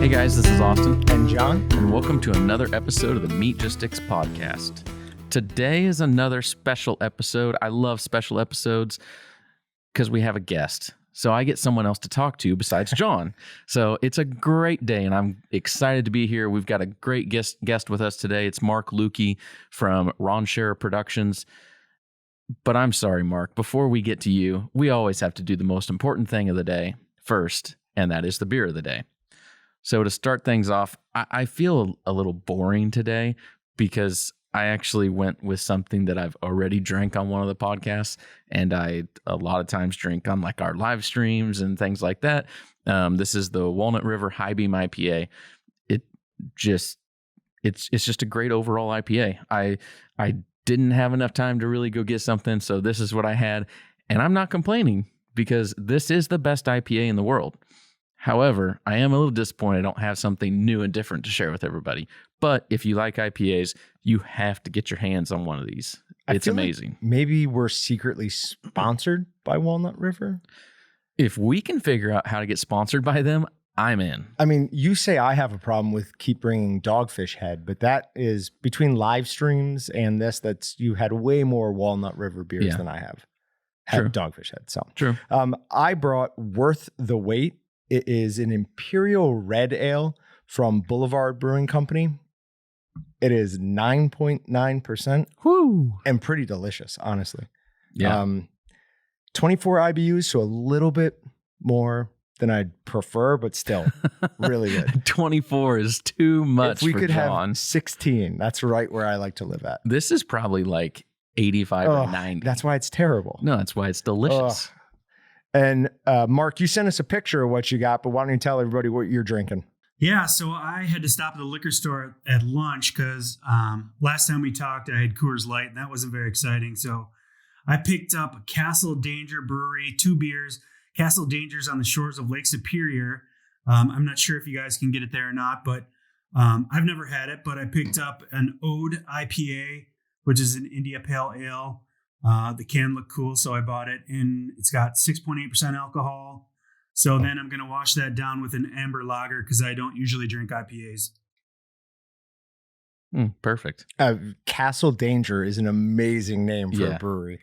Hey guys, this is Austin. And John. And welcome to another episode of the Meastgistics podcast. Today is another special episode. I love special episodes because we have a guest. So I get someone else to talk to besides John. So it's a great day and I'm excited to be here. We've got a great guest with us today. It's Mark Lewke from Ron Scherer Productions. But I'm sorry, Mark, before we get to you, we always have to do the most important thing of the day first, and that is the beer of the day. So to start things off, I feel a little boring today because I actually went with something that I've already drank on one of the podcasts, and I a lot of times drink on like our live streams and things like that. This is the Walnut River High Beam IPA. It's just a great overall IPA. I didn't have enough time to really go get something, so this is what I had, and I'm not complaining because this is the best IPA in the world. However, I am a little disappointed I don't have something new and different to share with everybody. But if you like IPAs, you have to get your hands on one of these. It's amazing. Like maybe we're secretly sponsored by Walnut River. If we can figure out how to get sponsored by them, I'm in. I mean, you say I have a problem with keep bringing Dogfish Head, but that is between live streams and this, you had way more Walnut River beers than I have. True. Dogfish Head. So true. I brought Worth the Wait. It is an Imperial Red Ale from Boulevard Brewing Company. It is 9.9%. Woo! And pretty delicious, honestly. Yeah. 24 IBUs, so a little bit more than I'd prefer, but still really good. 24 is too much for John. If we could have 16, that's right where I like to live at. This is probably like 85 or 90. That's why it's terrible. No, that's why it's delicious. And Mark, you sent us a picture of what you got, but why don't you tell everybody what you're drinking? Yeah, so I had to stop at the liquor store at lunch because last time we talked, I had Coors Light, and that wasn't very exciting. So I picked up a Castle Danger Brewery, 2 beers. Castle Danger's on the shores of Lake Superior. I'm not sure if you guys can get it there or not, but I've never had it. But I picked up an Ode IPA, which is an India Pale Ale. The can looked cool, so I bought it, and it's got 6.8% alcohol. So then I'm going to wash that down with an amber lager because I don't usually drink IPAs. Perfect. Castle Danger is an amazing name for a brewery.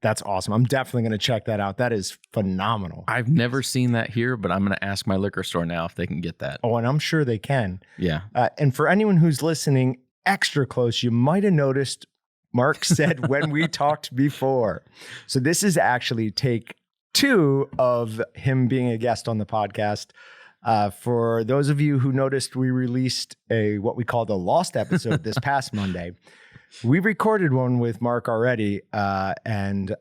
That's awesome. I'm definitely going to check that out. That is phenomenal. I've never seen that here, but I'm going to ask my liquor store now if they can get that. Oh, and I'm sure they can. Yeah. And for anyone who's listening extra close, you might have noticed Mark said when we talked before. So this is actually take 2 of him being a guest on the podcast. For those of you who noticed, we released what we call the Lost episode this past Monday. We recorded one with Mark already, and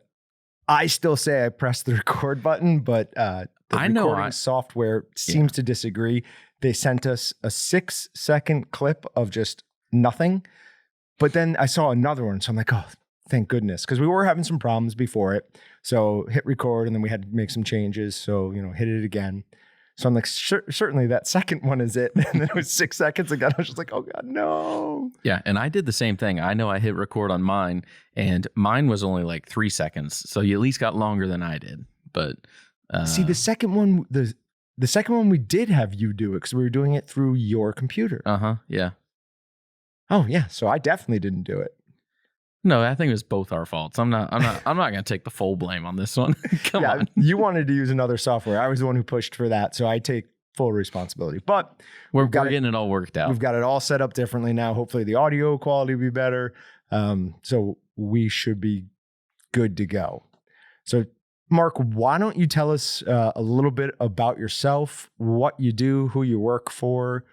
I still say I pressed the record button, but the recording software seems to disagree. They sent us a 6-second clip of just nothing. But then I saw another one, so I'm like, oh, thank goodness. Because we were having some problems before it. So hit record, and then we had to make some changes. So, hit it again. So I'm like, certainly that second one is it. And then it was 6 seconds again. I was just like, oh, God, no. Yeah, and I did the same thing. I know I hit record on mine, and mine was only like 3 seconds. So you at least got longer than I did. But see, the second one, the second one we did have you do it because we were doing it through your computer. Yeah. Oh yeah, so I definitely didn't do it. No, I think it was both our faults. I'm not going to take the full blame on this one. Come on. You wanted to use another software. I was the one who pushed for that, so I take full responsibility. But we're getting it all worked out. We've got it all set up differently now. Hopefully the audio quality will be better. So we should be good to go. So Mark, why don't you tell us a little bit about yourself, what you do, who you work for?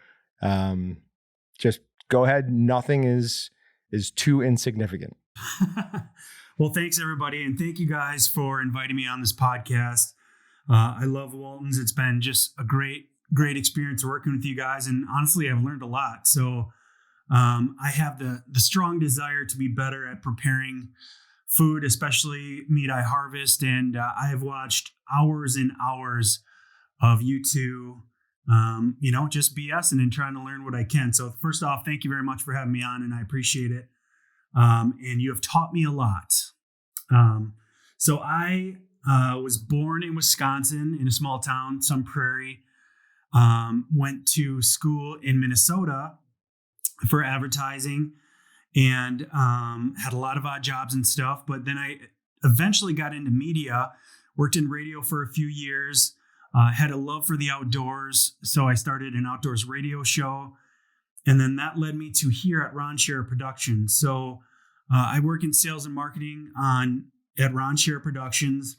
Just go ahead. Nothing is too insignificant. Well, thanks everybody. And thank you guys for inviting me on this podcast. I love Walton's. It's been just a great experience working with you guys. And honestly, I've learned a lot. So I have the strong desire to be better at preparing food, especially meat I harvest. And I have watched hours and hours of you two, just BSing and trying to learn what I can. So first off, thank you very much for having me on, and I appreciate it. And you have taught me a lot. So I was born in Wisconsin in a small town, Sun Prairie. Went to school in Minnesota for advertising and had a lot of odd jobs and stuff. But then I eventually got into media, worked in radio for a few years, had a love for the outdoors. So I started an outdoors radio show. And then that led me to here at Ron Share Productions. So I work in sales and marketing at Ron Share Productions.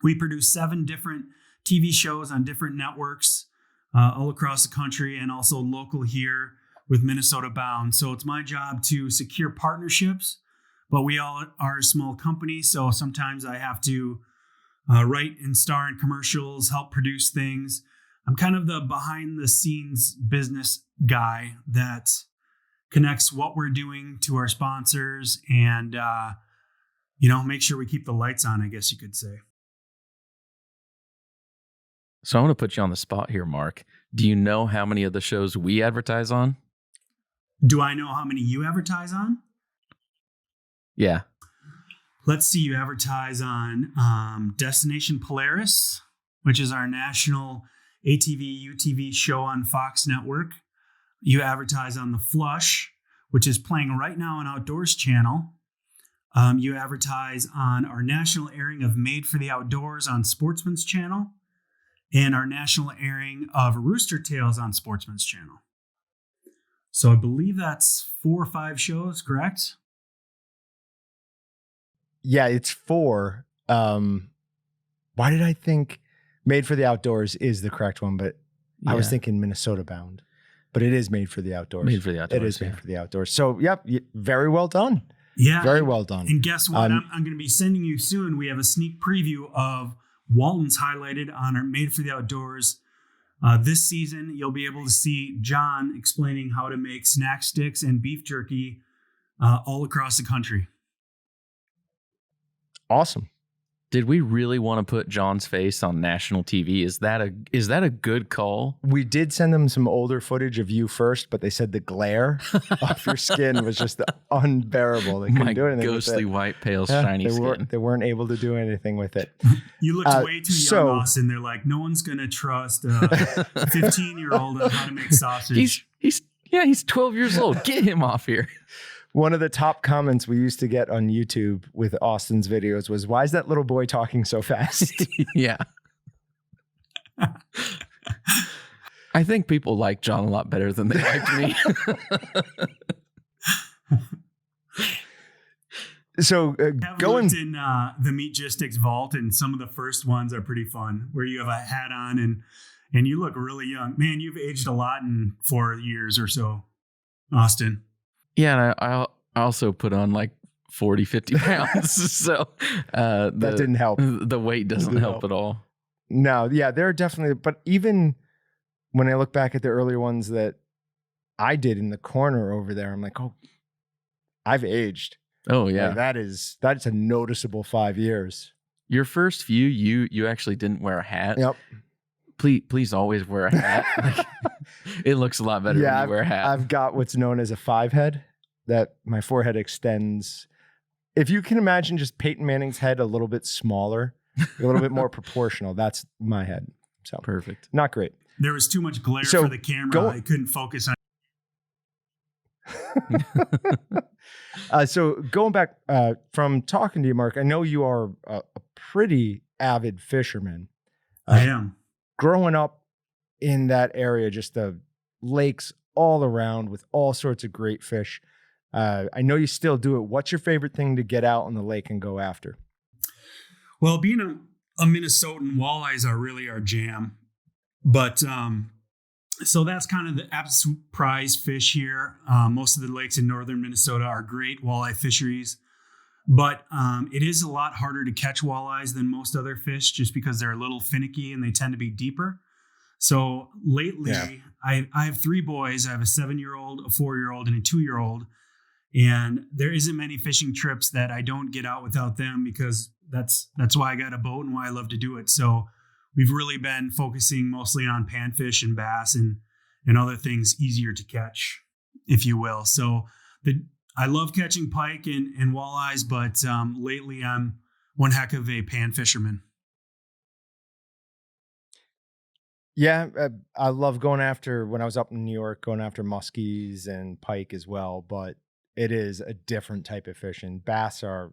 We produce 7 different TV shows on different networks all across the country and also local here with Minnesota Bound. So it's my job to secure partnerships, but we all are a small company. So sometimes I have to write and star in commercials, help produce things. I'm kind of the behind the scenes business guy that connects what we're doing to our sponsors and, make sure we keep the lights on, I guess you could say. So I want to put you on the spot here, Mark. Do you know how many of the shows we advertise on? Do I know how many you advertise on? Yeah. Let's see. You advertise on Destination Polaris, which is our national ATV, UTV show on Fox Network. You advertise on The Flush, which is playing right now on Outdoors Channel. You advertise on our national airing of Made for the Outdoors on Sportsman's Channel and our national airing of Rooster Tales on Sportsman's Channel. So I believe that's 4 or 5 shows, correct? Yeah, it's 4. Why did I think Made for the Outdoors is the correct one? But I was thinking Minnesota Bound. But it is Made for the Outdoors. Made for the Outdoors. It is Made for the Outdoors. So, yep, very well done. Yeah. Very well done. And guess what? I'm going to be sending you soon. We have a sneak preview of Walton's highlighted on our Made for the Outdoors. This season, you'll be able to see John explaining how to make snack sticks and beef jerky all across the country. Awesome. Did we really want to put John's face on national TV? Is that a good call? We did send them some older footage of you first, but they said the glare off your skin was just unbearable. They couldn't do anything ghostly with it. white, pale, shiny skin. They weren't able to do anything with it. You looked way too young, Austin. They're like, no one's going to trust a 15-year-old on how to make sausage. He's 12 years old. Get him off here. One of the top comments we used to get on YouTube with Austin's videos was, why is that little boy talking so fast? Yeah. I think people like John a lot better than they liked me. So going in the Meastgistics vault, and some of the first ones are pretty fun, where you have a hat on and you look really young. Man, you've aged a lot in 4 years or so, Austin. Yeah, and I also put on like 40, 50 pounds. So that didn't help. The weight doesn't help at all. No, yeah, there are definitely, but even when I look back at the earlier ones that I did in the corner over there, I'm like, oh, I've aged. Oh yeah. Like that's a noticeable 5 years. Your first few, you actually didn't wear a hat. Yep. Please always wear a hat. It looks a lot better when you wear a hat. I've got what's known as a 5 head, that my forehead extends. If you can imagine just Peyton Manning's head a little bit smaller, a little bit more proportional, that's my head. So perfect. Not great. There was too much glare for the camera. I couldn't focus on. So going back from talking to you, Mark, I know you are a pretty avid fisherman. I am. Growing up in that area, just the lakes all around with all sorts of great fish. I know you still do it. What's your favorite thing to get out on the lake and go after? Well, being a Minnesotan, walleyes are really our jam. But so that's kind of the absolute prize fish here. Most of the lakes in northern Minnesota are great walleye fisheries. But it is a lot harder to catch walleyes than most other fish just because they're a little finicky and they tend to be deeper. So lately, I have 3 boys. I have a 7-year-old, a 4-year-old, and a 2-year-old. And there isn't many fishing trips that I don't get out without them, because that's why I got a boat and why I love to do it. So we've really been focusing mostly on panfish and bass and other things easier to catch, if you will. So I love catching pike and walleyes, but lately I'm one heck of a pan fisherman. Yeah, I love going after, when I was up in New York, going after muskies and pike as well, but it is a different type of fishing. Bass are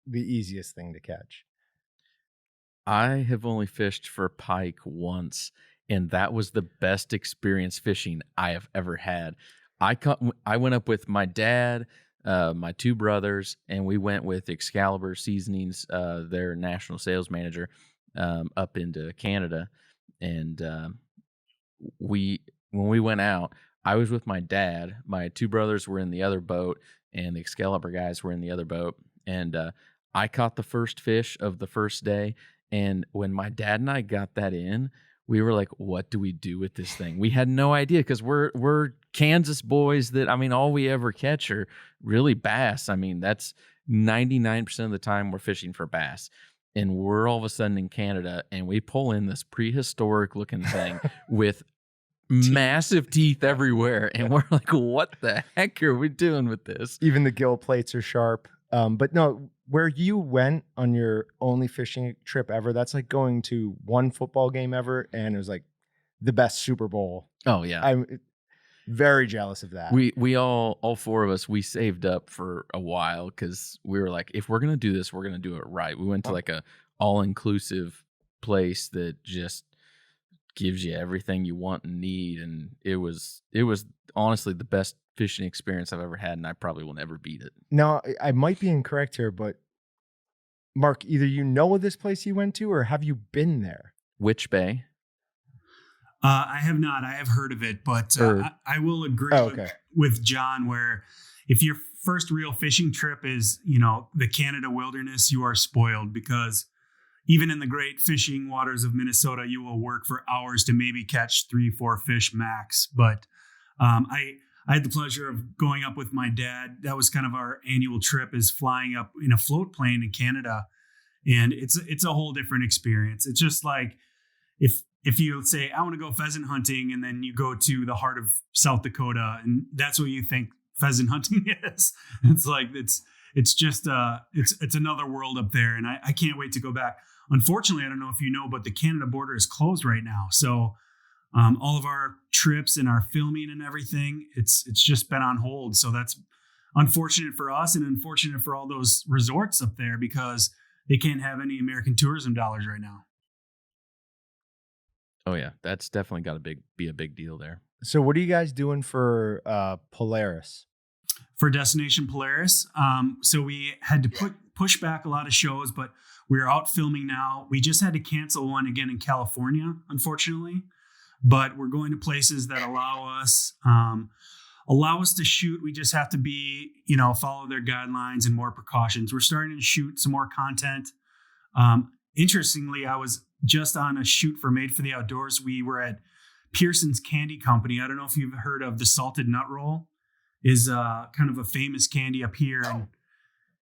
the easiest thing to catch. I have only fished for pike once, and that was the best experience fishing I have ever had. I went up with my dad, my two brothers, and we went with Excalibur Seasonings, their national sales manager, up into Canada. And we when we went out, I was with my dad. My two brothers were in the other boat, and the Excalibur guys were in the other boat. And I caught the first fish of the first day. And when my dad and I got that in, we were like, "What do we do with this thing?" We had no idea because we're Kansas boys. That I mean, all we ever catch are really bass. I mean, that's 99% of the time we're fishing for bass. And we're all of a sudden in Canada, and we pull in this prehistoric looking thing with massive teeth everywhere, and we're like, what the heck are we doing with this? Even the gill plates are sharp. But no, where you went on your only fishing trip ever, that's like going to one football game ever, and it was like the best Super Bowl. Oh yeah, I'm very jealous of that. we all four of us, we saved up for a while because we were like, if we're gonna do this, we're gonna do it right. We went to like a all-inclusive place that just gives you everything you want and need, and it was honestly the best fishing experience I've ever had, and I probably will never beat it. Now, I might be incorrect here, but Mark, either you know of this place you went to, or have you been there? Which bay? I have not. I have heard of it, but I will agree with John where if your first real fishing trip is, the Canada wilderness, you are spoiled because even in the great fishing waters of Minnesota, you will work for hours to maybe catch 3-4 fish max. But I had the pleasure of going up with my dad. That was kind of our annual trip, is flying up in a float plane in Canada. And it's a whole different experience. It's just like if you say, I want to go pheasant hunting, and then you go to the heart of South Dakota, and that's what you think pheasant hunting is. It's like, it's just, it's another world up there. And I can't wait to go back. Unfortunately, I don't know if you know, but the Canada border is closed right now. So all of our trips and our filming and everything, it's just been on hold. So that's unfortunate for us and unfortunate for all those resorts up there because they can't have any American tourism dollars right now. Oh yeah, that's definitely got to be a big deal there. So what are you guys doing for Polaris? For Destination Polaris, so we had to push back a lot of shows, but we're out filming now. We just had to cancel one again in California, unfortunately, but we're going to places that allow us to shoot. We just have to be, follow their guidelines and more precautions. We're starting to shoot some more content. Interestingly, I was just on a shoot for Made for the Outdoors. We were at Pearson's Candy Company. I don't know if you've heard of the salted nut roll. Is kind of a famous candy up here.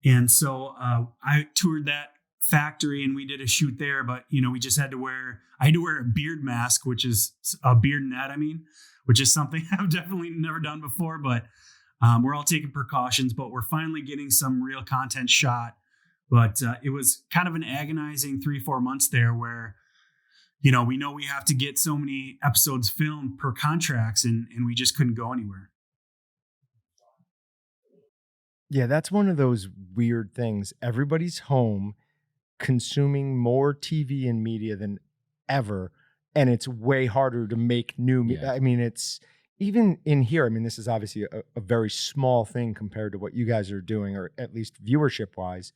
And so I toured that factory and we did a shoot there, but we just I had to wear a beard mask, which is a beard net, which is something I've definitely never done before, but we're all taking precautions, but we're finally getting some real content shot. But it was kind of an agonizing 3-4 months there where, we know we have to get so many episodes filmed per contracts and we just couldn't go anywhere. Yeah, that's one of those weird things. Everybody's home consuming more TV and media than ever, and it's way harder to make new media. Yeah. It's even in here. This is obviously a very small thing compared to what you guys are doing, or at least viewership-wise.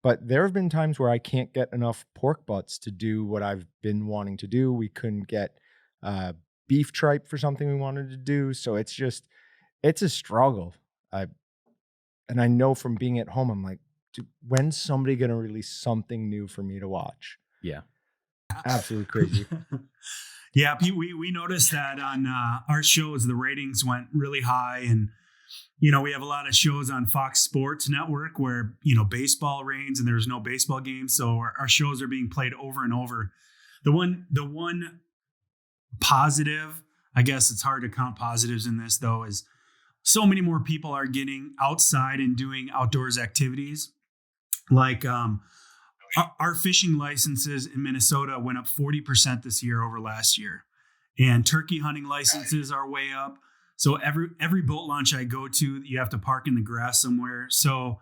But there have been times where I can't get enough pork butts to do what I've been wanting to do. We couldn't get beef tripe for something we wanted to do. So it's a struggle. And I know from being at home, I'm like, dude, when's somebody going to release something new for me to watch? Yeah. Absolutely crazy. Yeah, we noticed that on our shows, the ratings went really high. And, we have a lot of shows on Fox Sports Network where, baseball reigns and there's no baseball games. So our shows are being played over and over. The one positive, I guess it's hard to count positives in this though, is so many more people are getting outside and doing outdoors activities. Like our fishing licenses in Minnesota went up 40% this year over last year. and turkey hunting licenses are way up. So every boat launch I go to, you have to park in the grass somewhere. So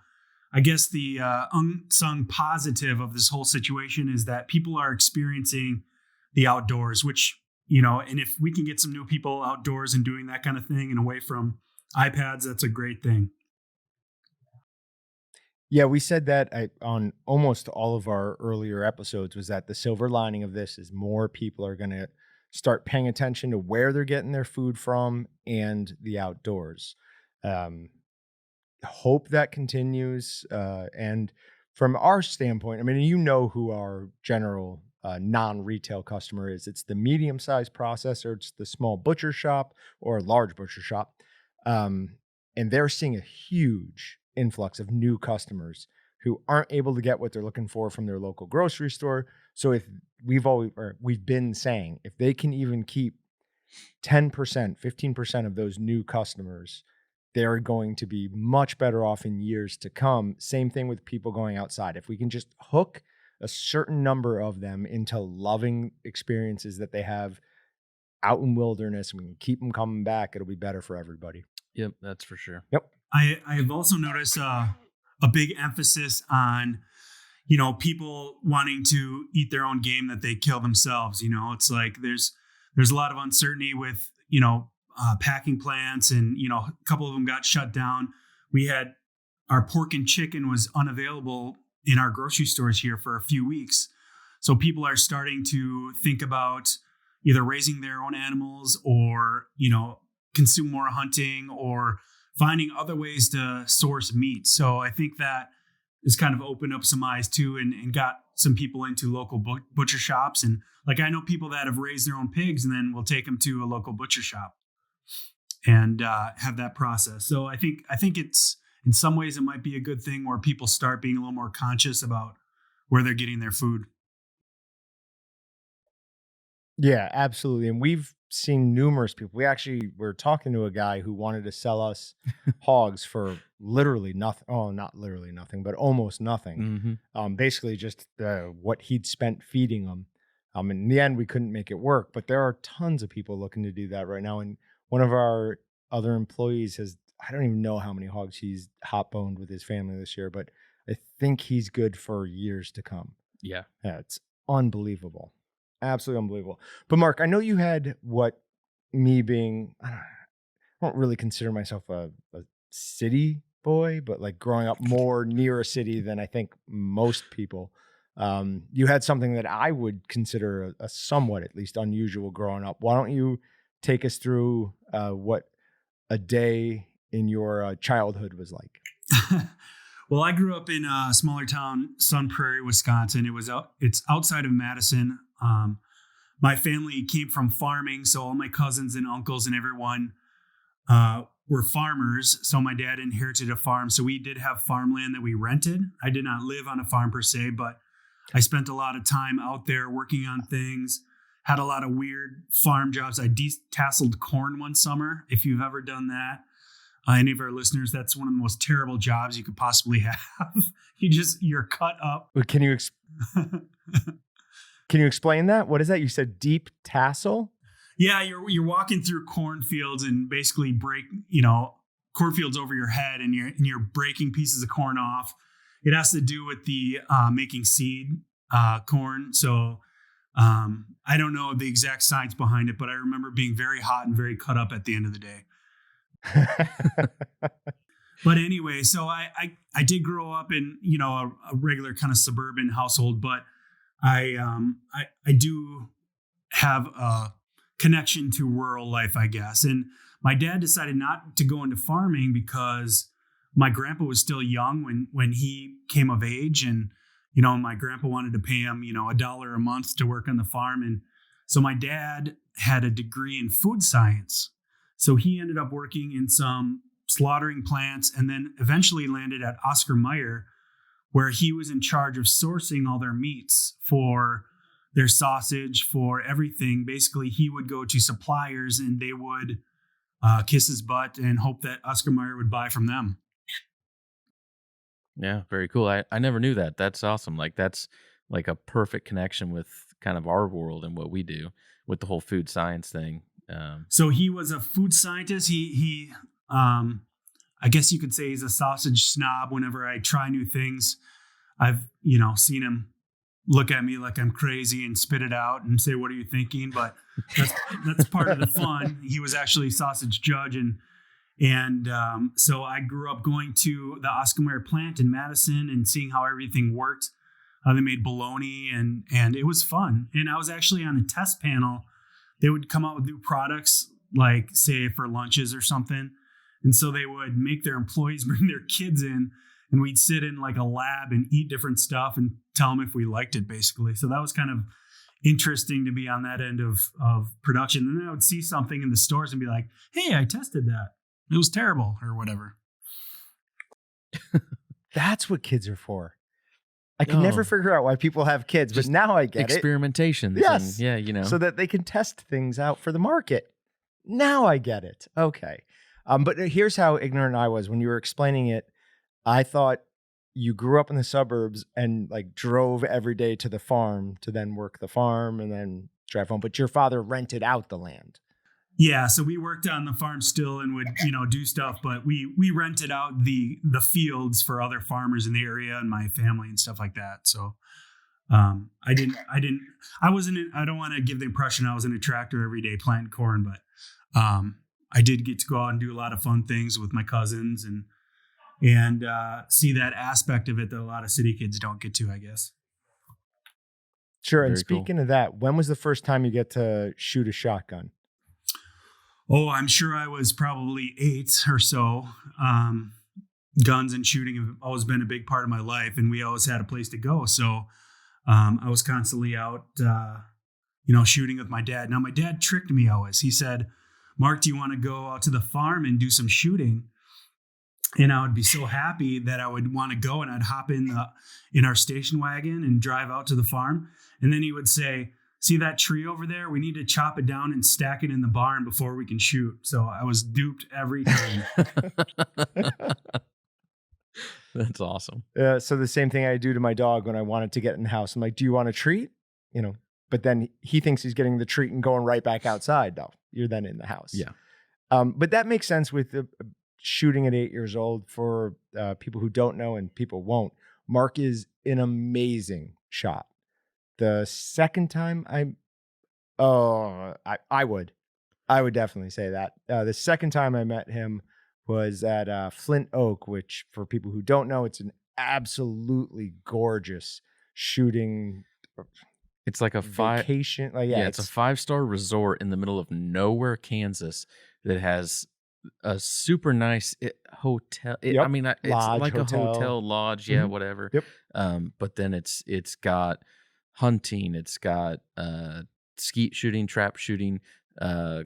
I guess the unsung positive of this whole situation is that people are experiencing the outdoors, which, and if we can get some new people outdoors and doing that kind of thing and away from iPads, that's a great thing. Yeah, we said that on almost all of our earlier episodes, was that the silver lining of this is more people are going to start paying attention to where they're getting their food from and the outdoors. Hope that continues. And from our standpoint, I mean, who our general non-retail customer is. It's the medium-sized processor, it's the small butcher shop or large butcher shop. And they're seeing a huge influx of new customers who aren't able to get what they're looking for from their local grocery store. So if we've been saying, if they can even keep 10%, 15% of those new customers, they're going to be much better off in years to come. Same thing with people going outside. If we can just hook a certain number of them into loving experiences that they have out in wilderness, and we can keep them coming back, it'll be better for everybody. Yep, that's for sure. Yep. I've also noticed a big emphasis on, people wanting to eat their own game that they kill themselves. It's like there's a lot of uncertainty with, packing plants, and, a couple of them got shut down. We had our pork and chicken was unavailable in our grocery stores here for a few weeks. So people are starting to think about either raising their own animals or, consume more hunting or finding other ways to source meat. So I think that has kind of opened up some eyes too, and got some people into local butcher shops. And like, I know people that have raised their own pigs and then will take them to a local butcher shop and have that process. So I think it's, in some ways, it might be a good thing where people start being a little more conscious about where they're getting their food. Yeah, absolutely. And we've seen numerous people. We're talking to a guy who wanted to sell us hogs for literally nothing. Oh, not literally nothing, but almost nothing. Mm-hmm. Basically just what he'd spent feeding them. In the end, we couldn't make it work, but there are tons of people looking to do that right now. And one of our other employees I don't even know how many hogs he's hot boned with his family this year, but I think he's good for years to come. Yeah, it's unbelievable. Absolutely unbelievable. But Mark, I know you had me being, I don't really consider myself a city boy, but like growing up more near a city than I think most people. You had something that I would consider a somewhat, at least, unusual growing up. Why don't you take us through what a day in your childhood was like? Well, I grew up in a smaller town, Sun Prairie, Wisconsin. It's outside of Madison. My family came from farming, so all my cousins and uncles and everyone were farmers. So my dad inherited a farm. So we did have farmland that we rented. I did not live on a farm per se, but I spent a lot of time out there working on things, had a lot of weird farm jobs. I detasseled corn one summer. If you've ever done that, any of our listeners, that's one of the most terrible jobs you could possibly have. You're cut up. Can you explain that? What is that? You said deep tassel? Yeah, you're walking through cornfields and basically break, cornfields over your head, and you're breaking pieces of corn off. It has to do with the making seed corn. So I don't know the exact science behind it, but I remember being very hot and very cut up at the end of the day. But anyway, so I did grow up in, a regular kind of suburban household, but I do have a connection to rural life, I guess. And my dad decided not to go into farming because my grandpa was still young when he came of age. And, my grandpa wanted to pay him, $1 a month to work on the farm. And so my dad had a degree in food science. So he ended up working in some slaughtering plants and then eventually landed at Oscar Mayer, where he was in charge of sourcing all their meats for their sausage, for everything. Basically, he would go to suppliers and they would kiss his butt and hope that Oscar Mayer would buy from them. Yeah, very cool. I never knew that. That's awesome. Like, that's like a perfect connection with kind of our world and what we do with the whole food science thing. So he was a food scientist. He I guess you could say he's a sausage snob. Whenever I try new things, I've, seen him look at me like I'm crazy and spit it out and say, "What are you thinking?" But that's part of the fun. He was actually a sausage judge, and so I grew up going to the Oscar Mayer plant in Madison and seeing how everything worked. They made bologna, and it was fun. And I was actually on a test panel. They would come out with new products, like say for lunches or something. And so they would make their employees bring their kids in, and we'd sit in like a lab and eat different stuff and tell them if we liked it, basically. So that was kind of interesting to be on that end of production. And then I would see something in the stores and be like, "Hey, I tested that. It was terrible," or whatever. That's what kids are for. I can never figure out why people have kids, but now I get experimentations. Yes. And, yeah, so that they can test things out for the market. Now I get it. Okay. But here's how ignorant I was when you were explaining it. I thought you grew up in the suburbs and like drove every day to the farm to then work the farm and then drive home. But your father rented out the land. Yeah, so we worked on the farm still and would, do stuff, but we rented out the fields for other farmers in the area and my family and stuff like that. So I don't want to give the impression I was in a tractor every day planting corn, but I did get to go out and do a lot of fun things with my cousins and see that aspect of it that a lot of city kids don't get to, I guess. Sure. And speaking of that, when was the first time you get to shoot a shotgun? Oh, I'm sure I was probably 8 or so. Guns and shooting have always been a big part of my life, and we always had a place to go. So I was constantly out, shooting with my dad. Now, my dad tricked me always. He said, "Mark, do you want to go out to the farm and do some shooting?" And I would be so happy that I would want to go, and I'd hop in our station wagon and drive out to the farm. And then he would say, "See that tree over there? We need to chop it down and stack it in the barn before we can shoot." So I was duped every time. That's awesome. So the same thing I do to my dog when I wanted to get in the house. I'm like, "Do you want a treat?" But then he thinks he's getting the treat and going right back outside. No, you're then in the house. Yeah. But that makes sense with the shooting at 8 years old for people who don't know and people won't. Mark is an amazing shot. The second time I would definitely say that. The second time I met him was at Flint Oak, which for people who don't know, it's an absolutely gorgeous shooting. It's like a vacation. It's a 5-star resort in the middle of nowhere, Kansas, that has a super nice hotel. It's Lodge, like hotel. a hotel lodge, whatever. Yep. But then it's got hunting, it's got skeet shooting, trap shooting,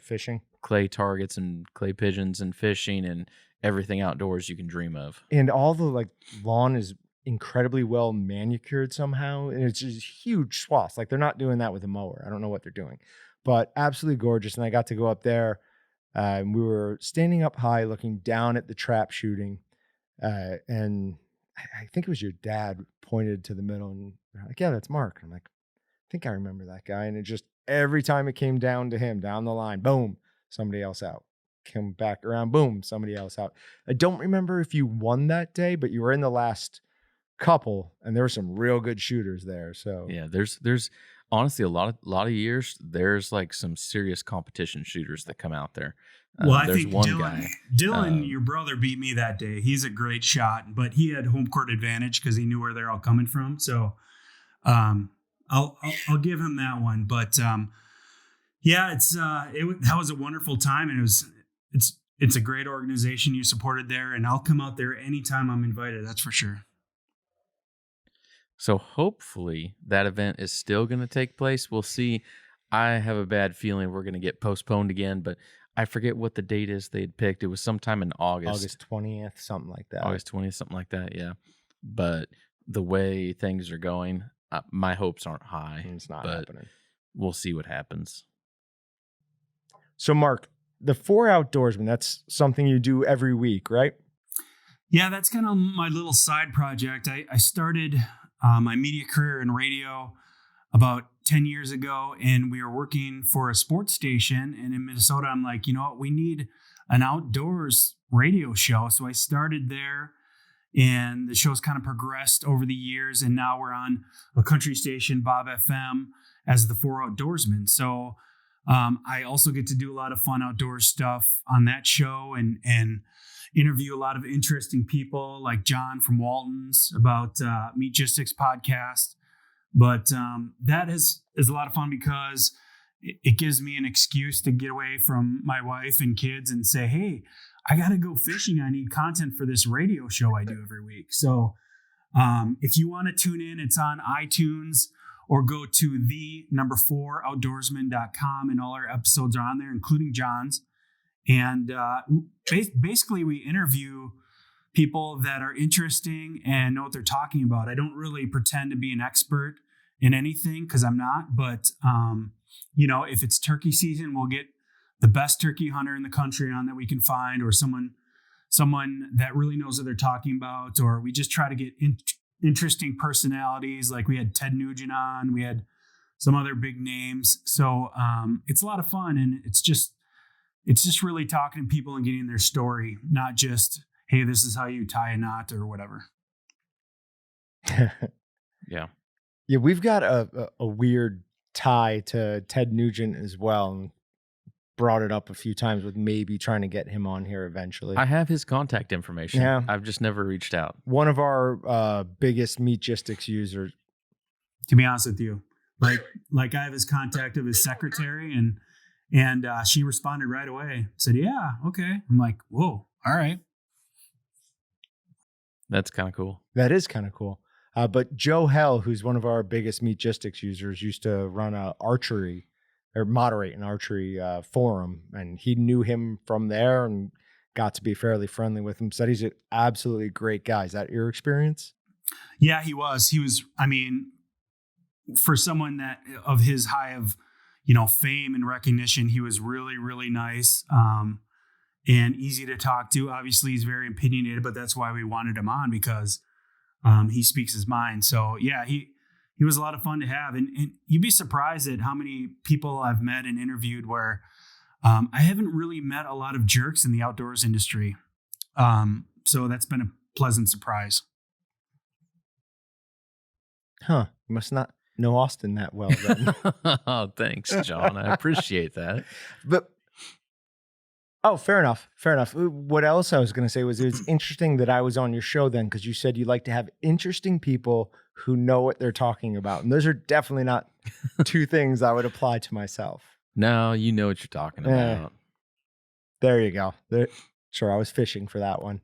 fishing, clay targets and clay pigeons, and fishing and everything outdoors you can dream of. And all the lawn is incredibly well manicured somehow, and it's just huge swaths. Like they're not doing that with a mower. I don't know what they're doing, but absolutely gorgeous. And I got to go up there. And we were standing up high looking down at the trap shooting. And I think it was your dad pointed to the middle and like, "Yeah, that's Mark." I'm like, "I think I remember that guy." And it just, every time it came down to him, down the line, boom, somebody else out. Come back around, boom, somebody else out. I don't remember if you won that day, but you were in the last couple and there were some real good shooters there. So yeah, there's honestly a lot of years there's like some serious competition shooters that come out there. Well, I there's think one Dylan, your brother, beat me that day. He's a great shot, but he had home court advantage because he knew where they're all coming from. So I'll give him that one. But that was a wonderful time, and it's a great organization you supported there, and I'll come out there anytime I'm invited. That's for sure. So hopefully that event is still going to take place. We'll see. I have a bad feeling we're going to get postponed again, but I forget what the date is they'd picked. It was sometime in August. August 20th, something like that. August 20th, something like that, yeah. But the way things are going, my hopes aren't high. It's not happening. We'll see what happens. So, Mark, the 4 Outdoorsmen, that's something you do every week, right? Yeah, that's kind of my little side project. I started my media career in radio about 10 years ago, and we were working for a sports station. And in Minnesota, I'm like, you know what, we need an outdoors radio show. So I started there, and the show's kind of progressed over the years. And now we're on a country station, Bob FM, as the 4 Outdoorsmen. So I also get to do a lot of fun outdoor stuff on that show, and interview a lot of interesting people like John from Walton's about Meastgistics podcast. But that is a lot of fun because it gives me an excuse to get away from my wife and kids and say, hey, I got to go fishing. I need content for this radio show I do every week. So if you want to tune in, it's on iTunes, or go to the 4outdoorsman.com, and all our episodes are on there, including John's. And basically we interview people that are interesting and know what they're talking about. I don't really pretend to be an expert in anything because I'm not, but if it's turkey season, we'll get the best turkey hunter in the country on that we can find, or someone that really knows what they're talking about, or we just try to get interesting personalities. Like we had Ted Nugent on, we had some other big names. So it's a lot of fun, and it's just really talking to people and getting their story, not just, hey, this is how you tie a knot or whatever. Yeah. Yeah, we've got a weird tie to Ted Nugent as well, and brought it up a few times with maybe trying to get him on here eventually. I have his contact information. Yeah. I've just never reached out. One of our biggest Meastgistics users. To be honest with you, like I have his contact of his secretary, and she responded right away. Said, yeah, okay. I'm like, whoa, all right. That's kind of cool. That is kind of cool. But Joe Hell, who's one of our biggest Meastgistics users, used to run moderate an archery forum, and he knew him from there and got to be fairly friendly with him. Said he's an absolutely great guy. Is that your experience? Yeah, he was. I mean, for someone that of his high of, fame and recognition, he was really, really nice and easy to talk to. Obviously, he's very opinionated, but that's why we wanted him on, because he speaks his mind. So yeah, he was a lot of fun to have. And you'd be surprised at how many people I've met and interviewed where I haven't really met a lot of jerks in the outdoors industry. So that's been a pleasant surprise. Huh. You must not know Austin that well then. Oh, thanks, John. I appreciate that. But fair enough. Fair enough. What else I was going to say was, it was interesting that I was on your show then, because you said you like to have interesting people who know what they're talking about. And those are definitely not two things I would apply to myself. No, you know what you're talking about. There you go. Sure, I was fishing for that one.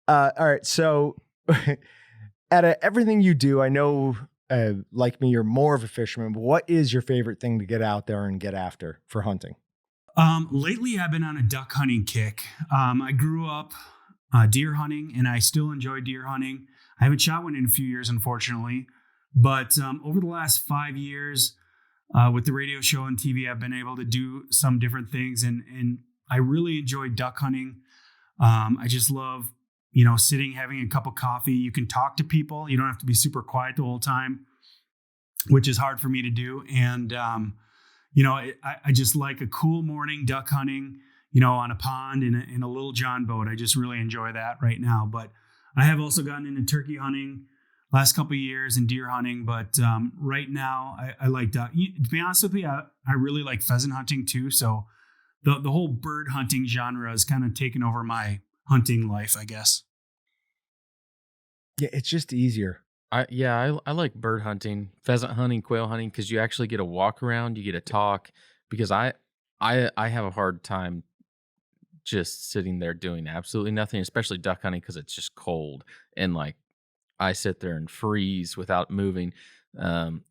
All right. So out of everything you do, I know, like me, you're more of a fisherman. But what is your favorite thing to get out there and get after for hunting? Lately, I've been on a duck hunting kick. I grew up deer hunting, and I still enjoy deer hunting. I haven't shot one in a few years, unfortunately. But over the last 5 years, with the radio show and TV, I've been able to do some different things, and I really enjoy duck hunting. I just love, sitting, having a cup of coffee. You can talk to people. You don't have to be super quiet the whole time, which is hard for me to do. And I just like a cool morning duck hunting, on a pond in a little John boat. I just really enjoy that right now. But I have also gotten into turkey hunting last couple of years and deer hunting. But right now, I like duck. To be honest with you, I really like pheasant hunting too. So the whole bird hunting genre has kind of taken over my hunting life, I guess. Yeah, it's just easier. I like bird hunting, pheasant hunting, quail hunting, because you actually get a walk around, you get a talk. Because I have a hard time just sitting there doing absolutely nothing, especially duck hunting, because it's just cold, and like I sit there and freeze without moving.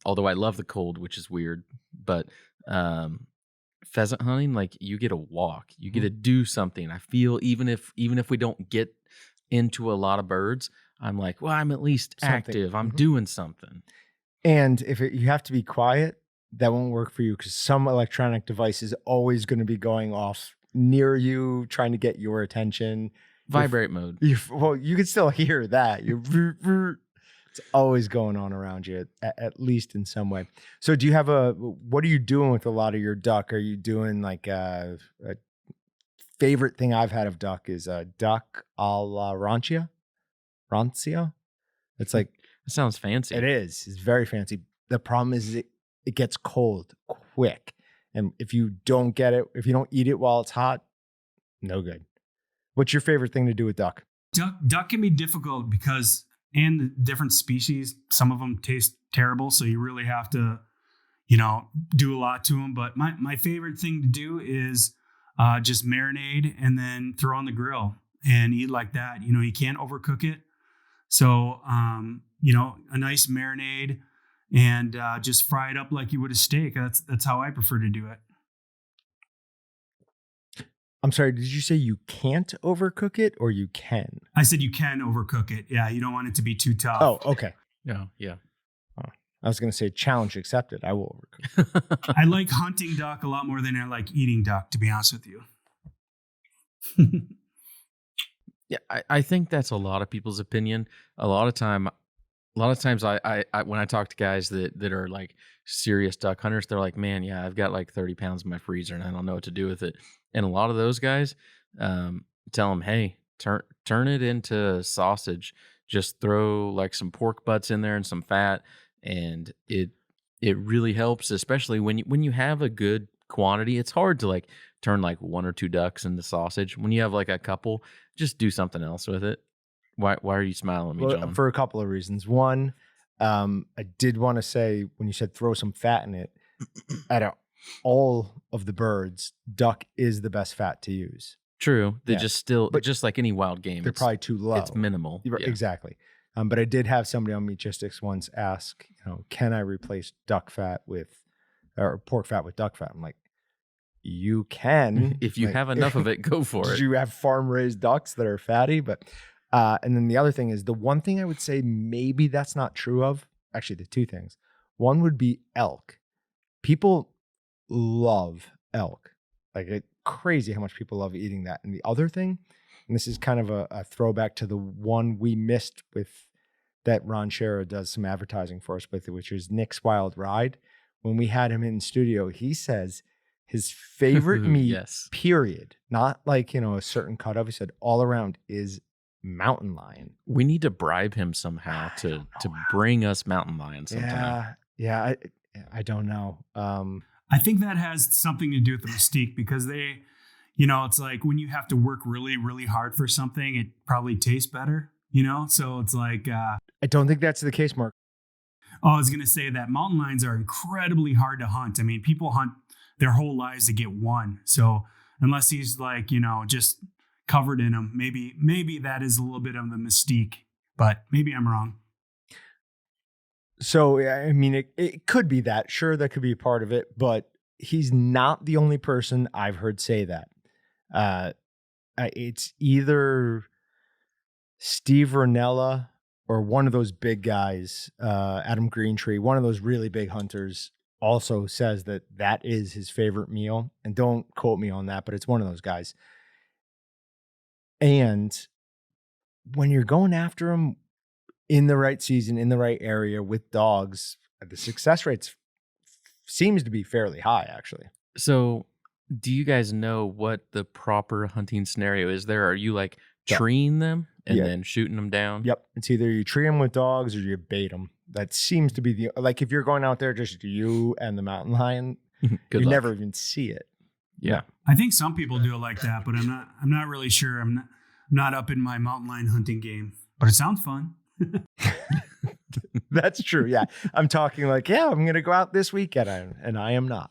Although I love the cold, which is weird, but pheasant hunting, like you get a walk, you get to do something. I feel even if we don't get into a lot of birds, I'm like, well, I'm at least active. I'm doing something. And if you have to be quiet, that won't work for you, because some electronic device is always going to be going off near you, trying to get your attention. Vibrate mode. Well, you can still hear that. It's always going on around you, at least in some way. So do you have what are you doing with a lot of your duck? Are you doing like a favorite thing I've had of duck is a duck a la rancia? Rancia? It's like, It sounds fancy. it is. It's very fancy. The problem is it gets cold quick. And if you don't eat it while it's hot, no good. What's your favorite thing to do with duck? Duck can be difficult because, and the different species, some of them taste terrible. So you really have to, do a lot to them. But my favorite thing to do is just marinade and then throw on the grill and eat like that. You can't overcook it. So, a nice marinade and just fry it up like you would a steak. That's how I prefer to do it. I'm sorry, did you say you can't overcook it or you can? I said you can overcook it. Yeah, you don't want it to be too tough. Oh, okay. Yeah. Oh, I was going to say challenge accepted. I will overcook. I like hunting duck a lot more than I like eating duck, to be honest with you. Yeah, I think that's a lot of people's opinion. A lot of times I when I talk to guys that are like serious duck hunters, they're like, man, yeah, I've got like 30 pounds in my freezer and I don't know what to do with it. And a lot of those guys tell them, hey, turn it into sausage. Just throw like some pork butts in there and some fat, and it really helps, especially when you have a good quantity. It's hard to like turn like 1 or 2 ducks into sausage. When you have like a couple, just do something else with it. Why are you smiling at me, John? For a couple of reasons. One, I did want to say when you said throw some fat in it, out of all of the birds, duck is the best fat to use. True. They just like any wild game. They're probably too low. It's minimal. Yeah. Exactly. But I did have somebody on Meastgistics once ask, can I replace duck fat or pork fat with duck fat? I'm like, you can. If you have enough of it, go for it. You have farm raised ducks that are fatty, but and then the other thing is the one thing I would say maybe that's not true of. Actually, the 2 things. One would be elk. People love elk. Like it's crazy how much people love eating that. And the other thing, and this is kind of a throwback to the one we missed with that Ron Shera does some advertising for us with, which is Nick's Wild Ride. When we had him in studio, he says his favorite meat, yes. period, not like, a certain cut of, he said all around is mountain lion. We need to bribe him somehow to bring us mountain lion sometime. Yeah. I don't know. I think that has something to do with the mystique because they, it's like when you have to work really, really hard for something, it probably tastes better, So it's like... I don't think that's the case, Mark. Oh, I was going to say that mountain lions are incredibly hard to hunt. I mean, people hunt their whole lives to get one. So unless he's like, just covered in them, maybe that is a little bit of the mystique, but maybe I'm wrong. So, I mean, it could be that. Sure, that could be a part of it, but he's not the only person I've heard say that. It's either Steve Ranella or one of those big guys, Adam Greentree, one of those really big hunters, also says that is his favorite meal. And don't quote me on that, but it's one of those guys. And when you're going after him in the right season, in the right area with dogs, the success rates seems to be fairly high, actually. So do you guys know what the proper hunting scenario is there? Are you like treeing them and then shooting them down? Yep. It's either you tree them with dogs or you bait them. That seems to be if you're going out there, just you and the mountain lion, you never even see it. Yeah. I think some people do it like that, but I'm not really sure. I'm not up in my mountain lion hunting game, but it sounds fun. That's true. Yeah. I'm talking like, I'm going to go out this weekend and I am not.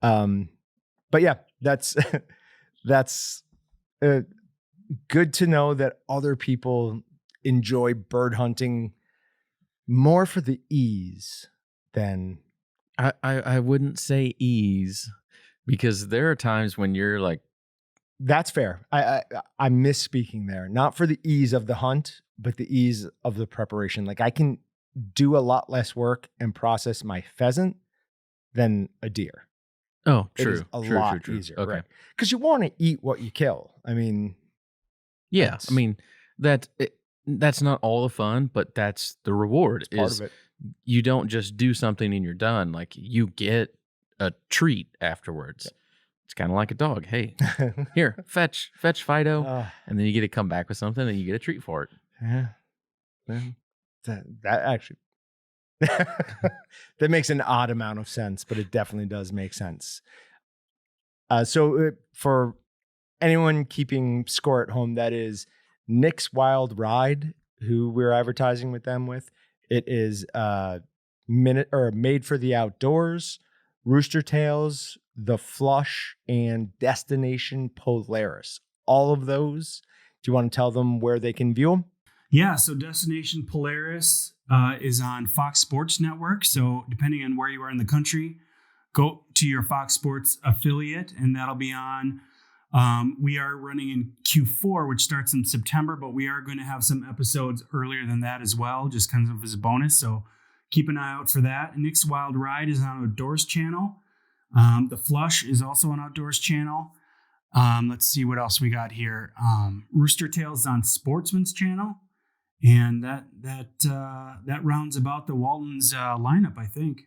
But yeah, that's good to know that other people enjoy bird hunting more for the ease than I wouldn't say ease, because there are times when you're like, that's fair. I'm misspeaking there. Not for the ease of the hunt, but the ease of the preparation. Like I can do a lot less work and process my pheasant than a deer. Oh, true. It is a lot easier. Okay. Right? Because you want to eat what you kill. I mean, yeah. I mean that's not all the fun, but that's the reward. It's part Is of it. you don't just do something and you're done. Like you get a treat afterwards. It's kind of like a dog. Hey, here, fetch Fido, and then you get to come back with something and you get a treat for it. Yeah. That actually that makes an odd amount of sense, but it definitely does make sense. So for anyone keeping score at home, that is Nick's Wild Ride, who we're advertising with them with. It is Made for the Outdoors, Rooster Tails, The Flush, and Destination Polaris. All of those. Do you want to tell them where they can view them? Yeah, so Destination Polaris is on Fox Sports Network. So depending on where you are in the country, go to your Fox Sports affiliate, and that'll be on. We are running in Q4, which starts in September, but we are going to have some episodes earlier than that as well, just kind of as a bonus. So keep an eye out for that. Nick's Wild Ride is on Outdoors Channel. The Flush is also on Outdoors Channel. Let's see what else we got here. Rooster Tails on Sportsman's Channel. And that rounds about the Waltons lineup, I think.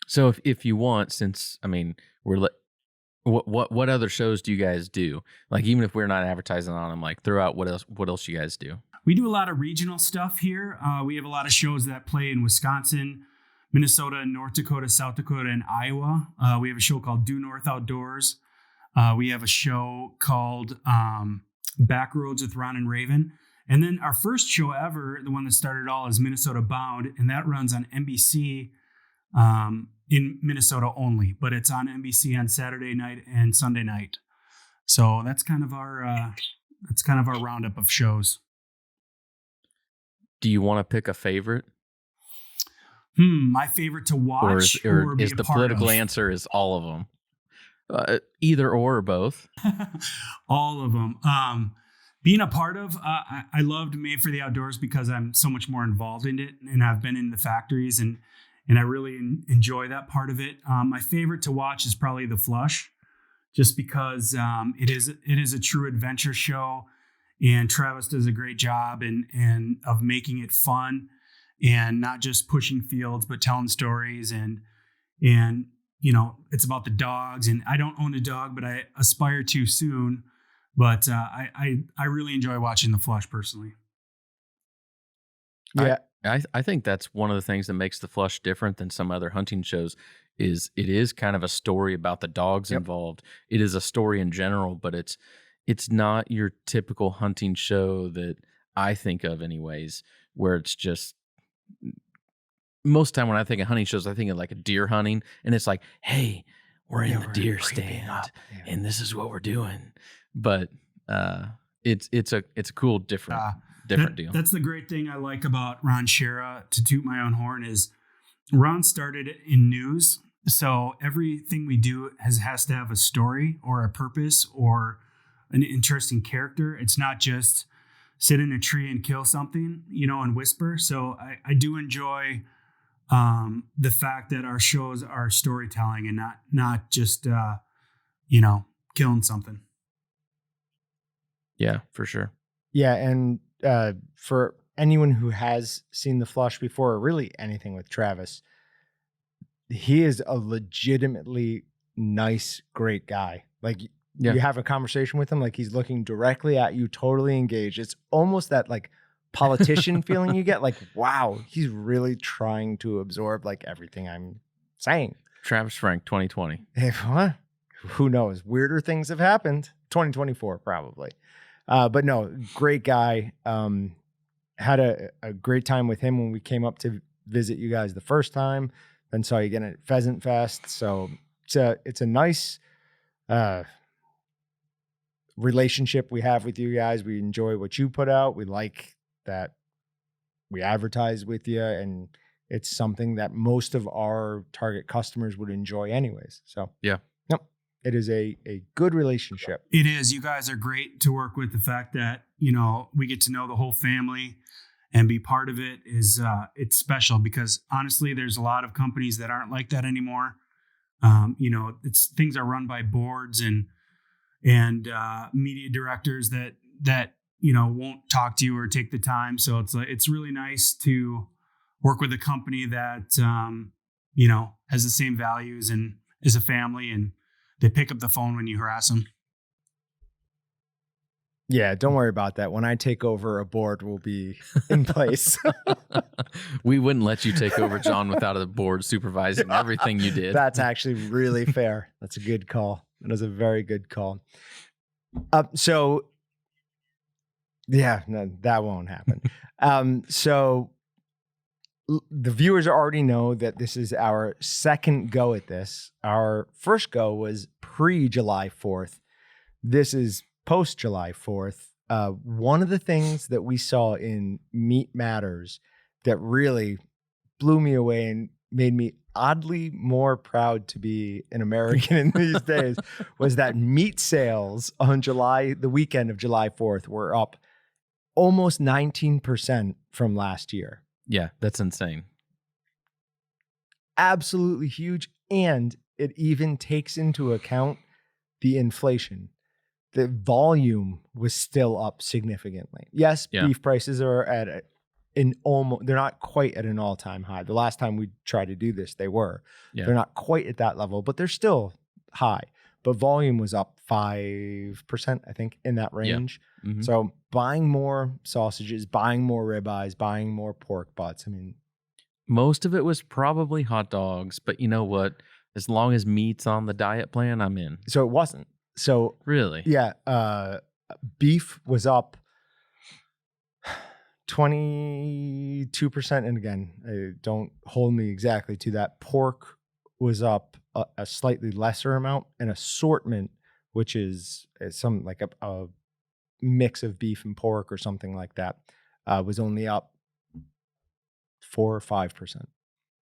So if you want, since I mean what other shows do you guys do? Like even if we're not advertising on them, like throw out what else you guys do. We do a lot of regional stuff here. We have a lot of shows that play in Wisconsin, Minnesota, North Dakota, South Dakota, and Iowa. We have a show called Due North Outdoors. We have a show called Backroads with Ron and Raven. And then our first show ever, the one that started it all, is Minnesota Bound, and that runs on NBC in Minnesota only, but it's on NBC on Saturday night and Sunday night. So that's kind of our roundup of shows. Do you want to pick a favorite? My favorite to watch or is the political answer is all of them? Either or both. All of them. Being a part of, I loved Made for the Outdoors because I'm so much more involved in it, and I've been in the factories, and I really enjoy that part of it. My favorite to watch is probably The Flush, just because it is a true adventure show, and Travis does a great job and of making it fun, and not just pushing fields, but telling stories, and you know, it's about the dogs. And I don't own a dog, but I aspire to soon. But I really enjoy watching The Flush personally. Yeah. I think that's one of the things that makes The Flush different than some other hunting shows is it is kind of a story about the dogs involved. It is a story in general, but it's not your typical hunting show that I think of anyways, where it's just most time when I think of hunting shows, I think of like a deer hunting, and it's like, hey, we're in the deer stand and this is what we're doing. But it's a cool different deal. That's the great thing I like about Ron Shera, to toot my own horn, is Ron started in news. So everything we do has to have a story or a purpose or an interesting character. It's not just sit in a tree and kill something, you know, and whisper. So I do enjoy the fact that our shows are storytelling and not just, killing something. Yeah, for sure. Yeah, and for anyone who has seen The Flush before, or really anything with Travis, he is a legitimately nice, great guy. Like you have a conversation with him, like he's looking directly at you, totally engaged. It's almost that like politician feeling you get, like, wow, he's really trying to absorb like everything I'm saying. Travis Frank, 2020. What? Who knows? Weirder things have happened. 2024, probably. But no, great guy. Had a great time with him when we came up to visit you guys the first time. Then saw you again at Pheasant Fest. So it's a nice relationship we have with you guys. We enjoy what you put out. We like that we advertise with you, and it's something that most of our target customers would enjoy anyways. So yeah. It is a good relationship. It is. You guys are great to work with. The fact that, you know, we get to know the whole family and be part of it is it's special, because honestly, there's a lot of companies that aren't like that anymore. Things are run by boards and media directors that won't talk to you or take the time. So it's really nice to work with a company that, has the same values and is a family, and they pick up the phone when you harass them. Yeah, don't worry about that. When I take over, a board will be in place. We wouldn't let you take over, John, without a board supervising everything you did. That's actually really fair. That's a good call. That is a very good call. So, yeah, no, that won't happen. So the viewers already know that this is our second go at this. Our first go was pre-July 4th. This is post-July 4th. One of the things that we saw in Meat Matters that really blew me away and made me oddly more proud to be an American in these days was that meat sales on the weekend of July 4th were up almost 19% from last year. Yeah, that's insane. Absolutely huge. And it even takes into account the inflation. The volume was still up significantly. Yes, beef prices are at they're not quite at an all-time high. The last time we tried to do this, they were. Yeah. They're not quite at that level, but they're still high. But volume was up 5%, I think, in that range. Yeah. Mm-hmm. So buying more sausages, buying more ribeyes, buying more pork butts. I mean, most of it was probably hot dogs, but you know what? As long as meat's on the diet plan, I'm in. So it wasn't. So really, yeah, beef was up 22%, and again, don't hold me exactly to that. Pork was up a slightly lesser amount, and assortment, which is some like a mix of beef and pork or something like that, was only up 4 or 5%.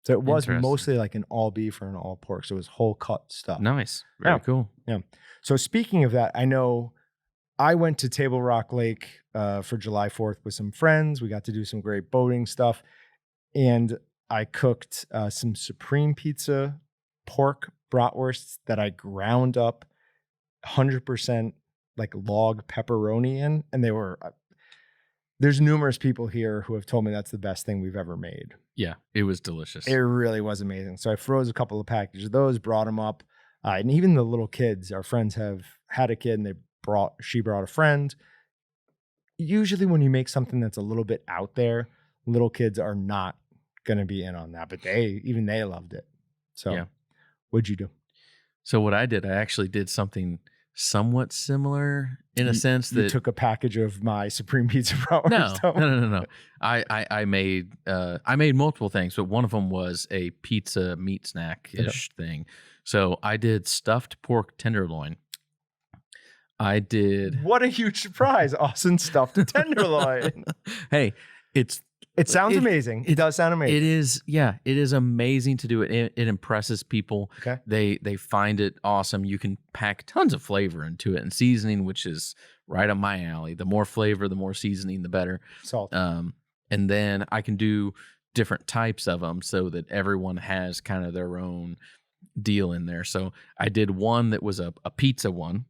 So it was mostly like an all beef or an all pork. So it was whole cut stuff. Nice. Very cool. Yeah. So speaking of that, I know I went to Table Rock Lake for July 4th with some friends. We got to do some great boating stuff. And I cooked some Supreme Pizza pork bratwursts that I ground up 100% like log pepperoni in. And they were, there's numerous people here who have told me that's the best thing we've ever made. Yeah, it was delicious. It really was amazing. So I froze a couple of packages of those, brought them up. And even the little kids, our friends have had a kid and she brought a friend. Usually when you make something that's a little bit out there, little kids are not going to be in on that, but they loved it. So yeah. What'd you do? So what I did, I actually did something somewhat similar in a sense that you took a package of my Supreme Pizza bratwurst. No. I made multiple things, but one of them was a pizza meat snack-ish thing. So I did stuffed pork tenderloin. What a huge surprise. Austin stuffed a tenderloin. Hey, it sounds amazing. It does sound amazing. It is, yeah. It is amazing to do it. It impresses people. Okay. They find it awesome. You can pack tons of flavor into it and seasoning, which is right up my alley. The more flavor, the more seasoning, the better. Salt. And then I can do different types of them so that everyone has kind of their own deal in there. So I did one that was a pizza one.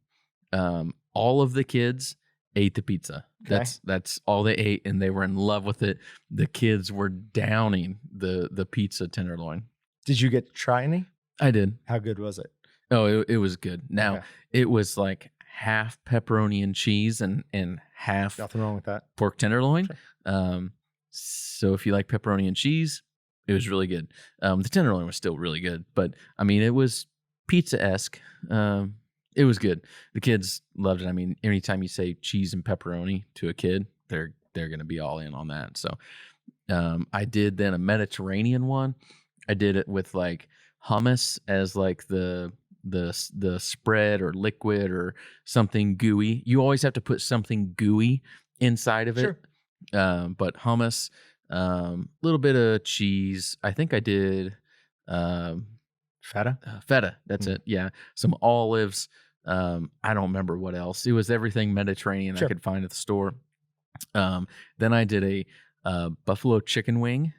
All of the kids ate the pizza. Okay. That's all they ate, and they were in love with it. The kids were downing the pizza tenderloin. Did you get to try any? I did. How good was it? Oh, it was good. Now, It was like half pepperoni and cheese and half nothing wrong with that pork tenderloin. Sure. So if you like pepperoni and cheese, it was really good. The tenderloin was still really good, but I mean, it was pizza-esque. It was good. The kids loved it. I mean, anytime you say cheese and pepperoni to a kid, they're going to be all in on that. So I did then a Mediterranean one. I did it with like hummus as like the spread or liquid or something gooey. You always have to put something gooey inside of it. Sure. But hummus, little bit of cheese. I think I did feta. Feta. That's it. Yeah. Some olives. I don't remember what else. It was everything Mediterranean I could find at the store. Then I did a buffalo chicken wing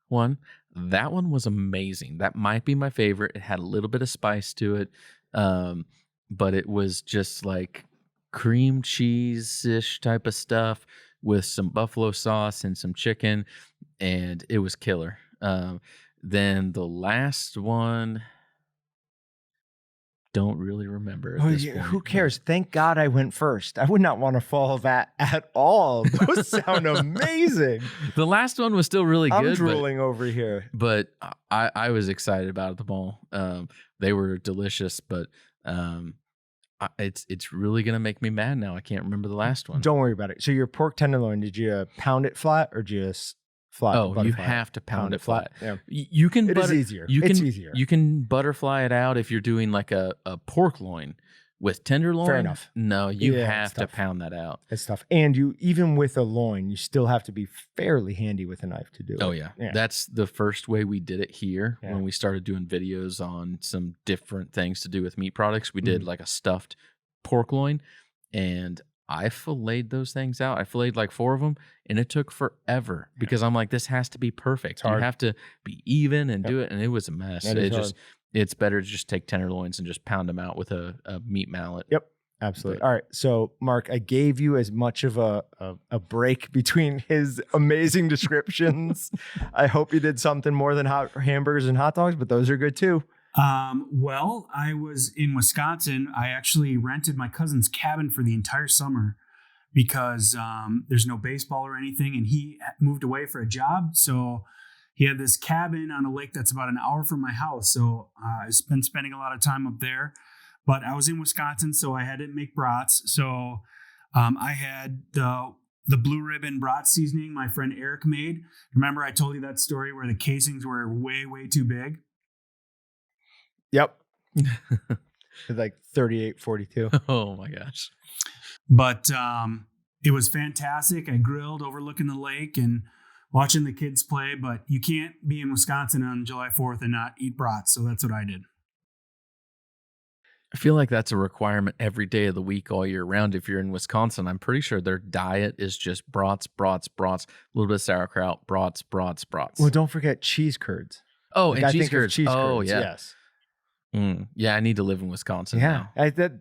one. That one was amazing. That might be my favorite. It had a little bit of spice to it. But it was just like cream cheese-ish type of stuff with some buffalo sauce and some chicken, and it was killer. Then the last one, don't really remember at this point. Who cares? Thank God I went first. I would not want to follow that at all. Those sound amazing. The last one was still really good. I'm drooling over here. But I was excited about them all. They were delicious, but it's really gonna make me mad now. I can't remember the last one. Don't worry about it. So your pork tenderloin, did you pound it flat or just flat? Oh, you have to pound it flat. Yeah. You can. It is easier. It's easier. You can butterfly it out if you're doing like a pork loin. With tenderloin, fair enough. No, you have to pound that out. It's tough. And you, even with a loin, you still have to be fairly handy with a knife to do it. Oh yeah. That's the first way we did it here when we started doing videos on some different things to do with meat products. We did like a stuffed pork loin, and I filleted those things out. I filleted like 4 of them, and it took forever because I'm like, this has to be perfect. You have to be even and do it, and it was a mess. It's better to just take tenderloins and just pound them out with a meat mallet. Yep, absolutely. All right, so Mark, I gave you as much of a break between his amazing descriptions. I hope you did something more than hamburgers and hot dogs, but those are good too. Well, I was in Wisconsin. I actually rented my cousin's cabin for the entire summer because there's no baseball or anything, and he moved away for a job, so he had this cabin on a lake that's about an hour from my house. So I've been spending a lot of time up there. But I was in Wisconsin, so I had to make brats. So I had the blue ribbon brat seasoning my friend Eric made. Remember I told you that story where the casings were way, way too big? Yep. Like 38-42. Oh my gosh. But it was fantastic. I grilled overlooking the lake and watching the kids play, but you can't be in Wisconsin on July 4th and not eat brats. So that's what I did. I feel like that's a requirement every day of the week, all year round. If you're in Wisconsin, I'm pretty sure their diet is just brats, a little bit of sauerkraut, brats. Well, don't forget cheese curds. Oh, like, and cheese curds. Oh, yeah. Yes. Yeah, I need to live in Wisconsin now.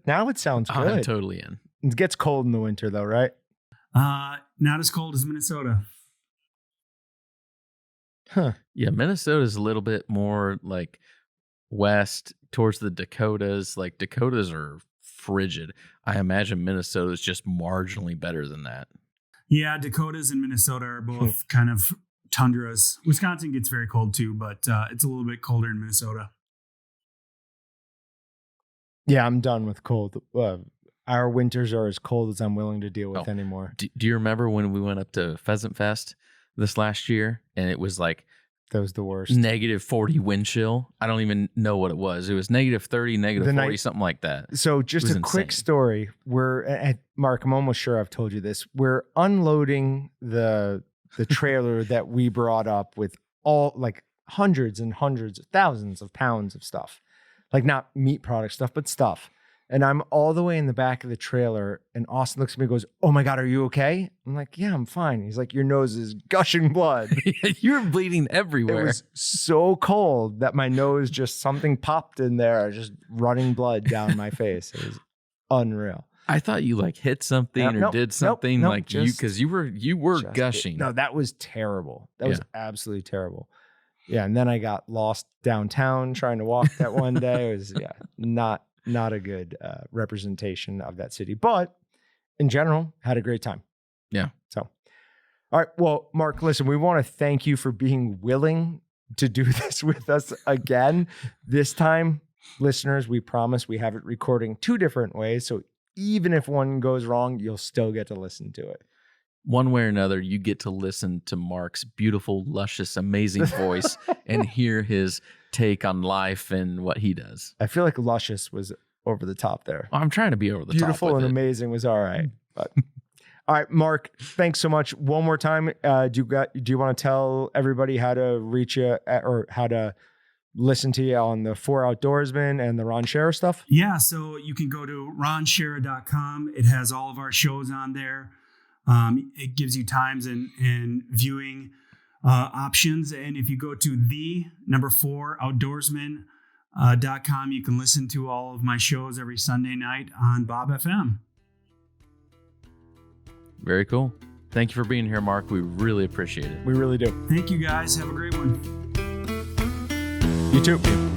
Now it sounds good. I'm totally in. It gets cold in the winter, though, right? Not as cold as Minnesota. Huh. Yeah, Minnesota is a little bit more like west towards the Dakotas. Like Dakotas are frigid. I imagine Minnesota is just marginally better than that. Yeah, Dakotas and Minnesota are both kind of tundras. Wisconsin gets very cold too, but it's a little bit colder in Minnesota. Yeah, I'm done with cold. Our winters are as cold as I'm willing to deal with anymore. Do you remember when we went up to Pheasant Fest this last year and it was like that was the worst. -40 wind chill? I don't even know what it was. It was -30, -40, something like that. So just a quick story. We're at Mark, I'm almost sure I've told you this. We're unloading the trailer that we brought up with all like hundreds and hundreds, thousands of pounds of stuff. Like not meat product stuff, but stuff. And I'm all the way in the back of the trailer, and Austin looks at me and goes, "Oh my God, are you okay?" I'm like, "Yeah, I'm fine." He's like, "Your nose is gushing blood." You're bleeding everywhere. It was so cold that my nose just something popped in there, just running blood down my face. It was unreal. I thought you like hit something or did something because you were gushing. No, that was terrible. That was absolutely terrible. Yeah, and then I got lost downtown trying to walk that one day. It was not a good representation of that city, but in general, had a great time. Yeah. So, all right. Well, Mark, listen, we want to thank you for being willing to do this with us again. This time, listeners, we promise we have it recording 2 different ways. So even if one goes wrong, you'll still get to listen to it. One way or another, you get to listen to Mark's beautiful, luscious, amazing voice and hear his take on life and what he does. I feel like luscious was over the top there. I'm trying to be over the top. Beautiful and amazing was all right. But all right, Mark, thanks so much. One more time, do you want to tell everybody how to reach you or how to listen to you on the 4 Outdoorsmen and the Ron Scherer stuff? Yeah, so you can go to ronscherer.com. It has all of our shows on there. It gives you times and viewing options. And if you go to the 4 Outdoorsmen.com, you can listen to all of my shows every Sunday night on Bob FM. Very cool. Thank you for being here, Mark. We really appreciate it. We really do. Thank you guys. Have a great one. You too.